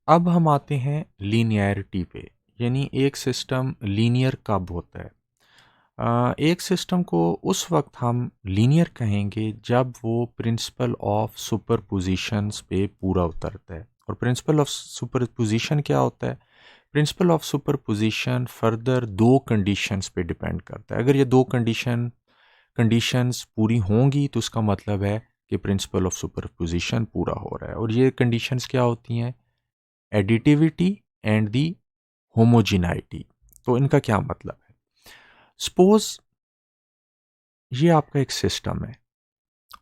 अब हम आते हैं लीनियरिटी पे, यानी एक सिस्टम लीनियर कब होता है। एक सिस्टम को उस वक्त हम लीनियर कहेंगे जब वो प्रिंसिपल ऑफ सुपरपोजिशंस पे पूरा उतरता है। और प्रिंसिपल ऑफ सुपरपोजिशन क्या होता है? प्रिंसिपल ऑफ सुपरपोजिशन फर्दर दो कंडीशंस पे डिपेंड करता है। अगर ये दो कंडीशंस पूरी होंगी तो उसका मतलब है कि प्रिंसिपल ऑफ सुपरपोजिशन पूरा हो रहा है। और ये कंडीशंस क्या होती हैं? Additivity and the homogeneity. तो इनका क्या मतलब है? सपोज ये आपका एक सिस्टम है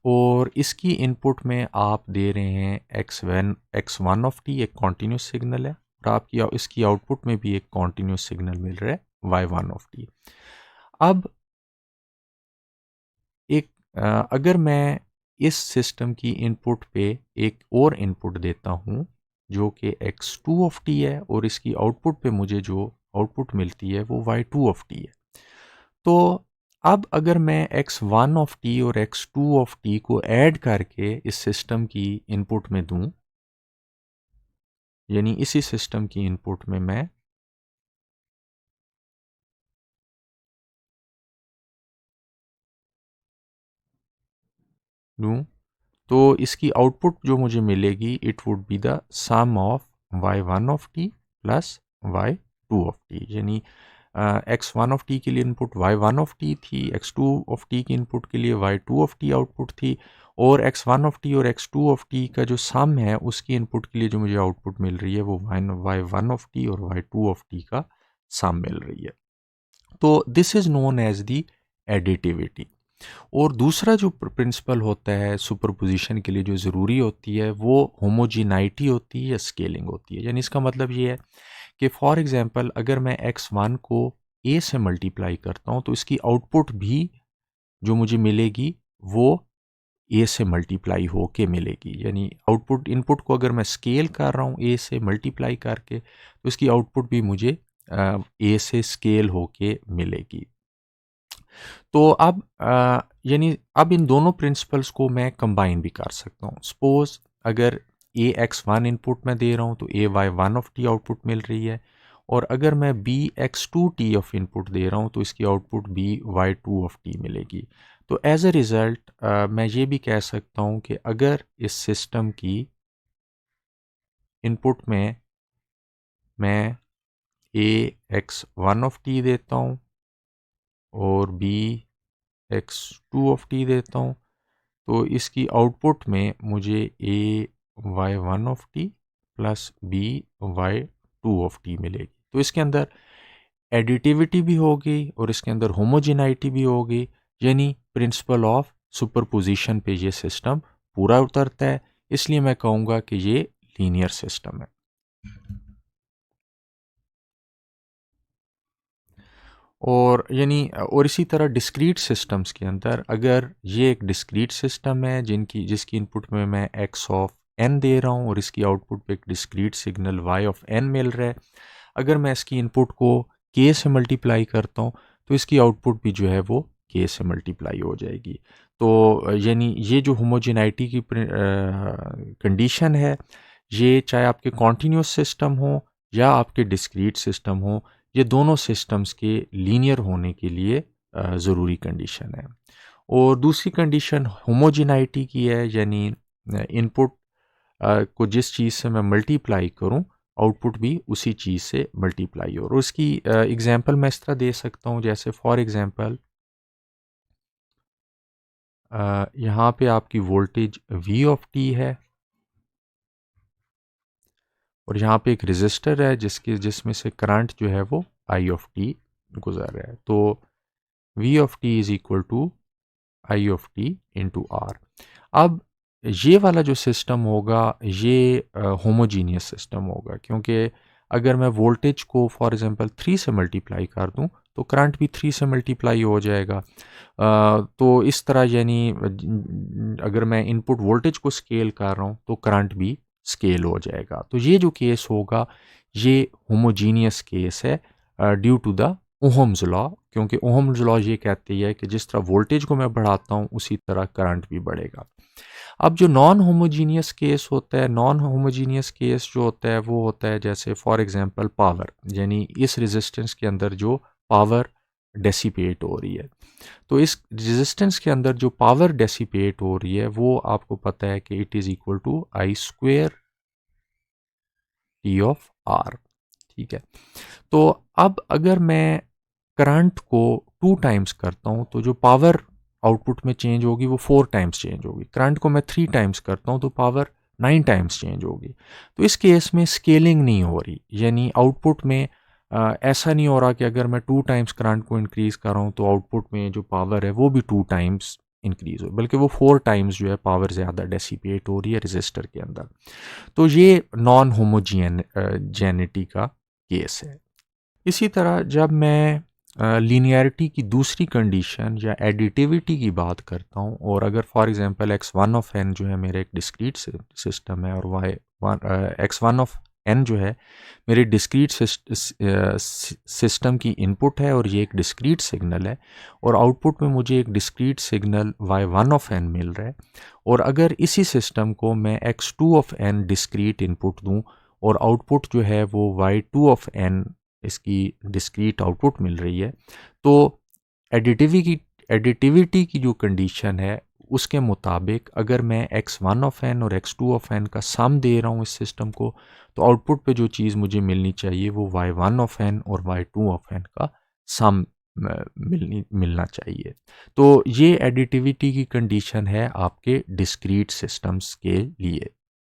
और इसकी इनपुट में आप दे रहे हैं x1 ऑफ टी, एक कॉन्टिन्यूस सिग्नल है, और आपकी इसकी आउटपुट में भी एक कॉन्टिन्यूस सिग्नल मिल रहा है y1 ऑफ टी। अब एक अगर मैं इस सिस्टम की इनपुट पे एक और इनपुट देता हूँ जो कि x2 ऑफ टी है, और इसकी आउटपुट पे मुझे जो आउटपुट मिलती है वो y2 ऑफ टी है, तो अब अगर मैं x1 ऑफ टी और x2 ऑफ टी को ऐड करके इस सिस्टम की इनपुट में दूं, यानी इसी सिस्टम की इनपुट में मैं दूं, तो इसकी आउटपुट जो मुझे मिलेगी it would be the sum of y1 of T plus y2 of t. यानी x1 ऑफ टी के लिए इनपुट y1 ऑफ टी थी, x2 ऑफ टी की इनपुट के लिए y2 ऑफ टी आउटपुट थी, और x1 ऑफ टी और x2 ऑफ टी का जो सम है उसकी इनपुट के लिए जो मुझे आउटपुट मिल रही है वो y1 ऑफ टी और y2 ऑफ टी का सम मिल रही है। तो this is known as the additivity. और दूसरा जो प्रिंसिपल होता है सुपरपोजिशन के लिए जो ज़रूरी होती है वो होमोजिनाइटी होती है या स्केलिंग होती है। यानी इसका मतलब ये है कि फॉर एग्जांपल अगर मैं x1 को a से मल्टीप्लाई करता हूँ तो इसकी आउटपुट भी जो मुझे मिलेगी वो a से मल्टीप्लाई होके मिलेगी। यानी आउटपुट इनपुट को अगर मैं स्केल कर रहा हूँ a से मल्टीप्लाई करके तो इसकी आउटपुट भी मुझे a से स्केल होके मिलेगी। तो अब यानी अब इन दोनों प्रिंसिपल्स को मैं कंबाइन भी कर सकता हूँ। सपोज अगर ए एक्स वन इनपुट मैं दे रहा हूँ तो A Y one of T output मिल रही है, और अगर मैं B X two T of input दे रहा हूँ तो इसकी output B Y two of T मिलेगी। तो एज अ रिज़ल्ट मैं ये भी कह सकता हूँ कि अगर इस सिस्टम की इनपुट में मैं A X one of T देता हूँ और B X two of T देता हूँ तो इसकी आउटपुट में मुझे A Y one of T plus B Y two of T मिलेगी। तो इसके अंदर एडिटिविटी भी होगी और इसके अंदर होमोजिनाइटी भी होगी, यानी प्रिंसिपल ऑफ सुपरपोजिशन पे ये सिस्टम पूरा उतरता है। इसलिए मैं कहूँगा कि ये लीनियर सिस्टम है। और यानी और इसी तरह डिस्क्रीट सिस्टम्स के अंदर अगर ये एक डिस्क्रीट सिस्टम है जिसकी इनपुट में मैं x ऑफ n दे रहा हूँ और इसकी आउटपुट पे एक discrete signal y of n मिल रहा है, अगर मैं इसकी इनपुट को k से मल्टीप्लाई करता हूँ तो इसकी आउटपुट भी जो है वो k से मल्टीप्लाई हो जाएगी। तो यानी ये जो होमोजेनाइटी की कंडीशन है, ये चाहे आपके कॉन्टीन्यूस सिस्टम हो या आपके डिस्क्रीट सिस्टम हो, ये दोनों सिस्टम्स के लीनियर होने के लिए ज़रूरी कंडीशन है। और दूसरी कंडीशन होमोजिनाइटी की है, यानी इनपुट को जिस चीज़ से मैं मल्टीप्लाई करूं आउटपुट भी उसी चीज़ से मल्टीप्लाई हो। और उसकी एग्जांपल मैं इस तरह दे सकता हूं, जैसे फॉर एग्जांपल यहाँ पे आपकी वोल्टेज V ऑफ टी है और यहाँ पे एक रेजिस्टर है जिसमें से करंट जो है वो I ऑफ टी गुजर रहा है। तो V of t is equal to I of t into R. अब ये वाला जो सिस्टम होगा ये होमोजीनियस सिस्टम होगा, क्योंकि अगर मैं वोल्टेज को फॉर एग्जांपल 3 से मल्टीप्लाई कर दूं तो करंट भी 3 से मल्टीप्लाई हो जाएगा। तो इस तरह यानी अगर मैं इनपुट वोल्टेज को स्केल कर रहा हूं तो करंट भी स्केल हो जाएगा। तो ये जो केस होगा ये होमोजीनियस केस है due to the Ohm's law, क्योंकि ओहम्स लॉ ये कहती है कि जिस तरह वोल्टेज को मैं बढ़ाता हूँ उसी तरह करंट भी बढ़ेगा। अब जो नॉन होमोजीनियस केस होता है, नॉन होमोजीनियस केस जो होता है वो होता है जैसे फॉर एग्जांपल पावर, यानी इस रेजिस्टेंस के अंदर जो पावर डेसिपेट हो रही है। तो इस रेजिस्टेंस के अंदर जो पावर डेसिपेट हो रही है वो आपको पता है कि it is equal to I square t of R. ठीक है, तो अब अगर मैं करंट को 2 टाइम्स करता हूँ तो जो पावर आउटपुट में चेंज होगी वो 4 टाइम्स चेंज होगी। करंट को मैं 3 टाइम्स करता हूँ तो पावर 9 टाइम्स चेंज होगी। तो इस केस में स्केलिंग नहीं हो रही, यानी आउटपुट में ऐसा नहीं हो रहा कि अगर मैं 2 टाइम्स करंट को इंक्रीज़ कर रहा हूँ तो आउटपुट में जो पावर है वो भी 2 टाइम्स इंक्रीज़ हो, बल्कि वो 4 टाइम्स जो है पावर ज़्यादा डेसिपेट हो रही है रजिस्टर के अंदर। तो ये नॉन होमोजेनिटी का केस है। इसी तरह जब मैं लीनियरिटी की दूसरी कंडीशन या एडिटिविटी की बात करता हूँ, और अगर for example x1 of n जो है मेरा एक डिस्क्रीट सिस्टम है और x1 ऑफ n जो है मेरे डिस्क्रीट सिस्टम की इनपुट है और ये एक डिस्क्रीट सिग्नल है, और आउटपुट में मुझे एक discrete signal y1 of n मिल रहा है, और अगर इसी सिस्टम को मैं x2 of n discrete input दूँ और आउटपुट जो है वो y2 ऑफ n इसकी डिस्क्रीट आउटपुट मिल रही है, तो एडिटिविटी की जो कंडीशन है उसके मुताबिक अगर मैं x1 ऑफ n और x2 ऑफ n का सम दे रहा हूँ इस सिस्टम को, तो आउटपुट पे जो चीज़ मुझे मिलनी चाहिए वो y1 ऑफ n और y2 ऑफ n का सम मिलना चाहिए। तो ये एडिटिविटी की कंडीशन है आपके डिस्क्रीट सिस्टम्स के लिए।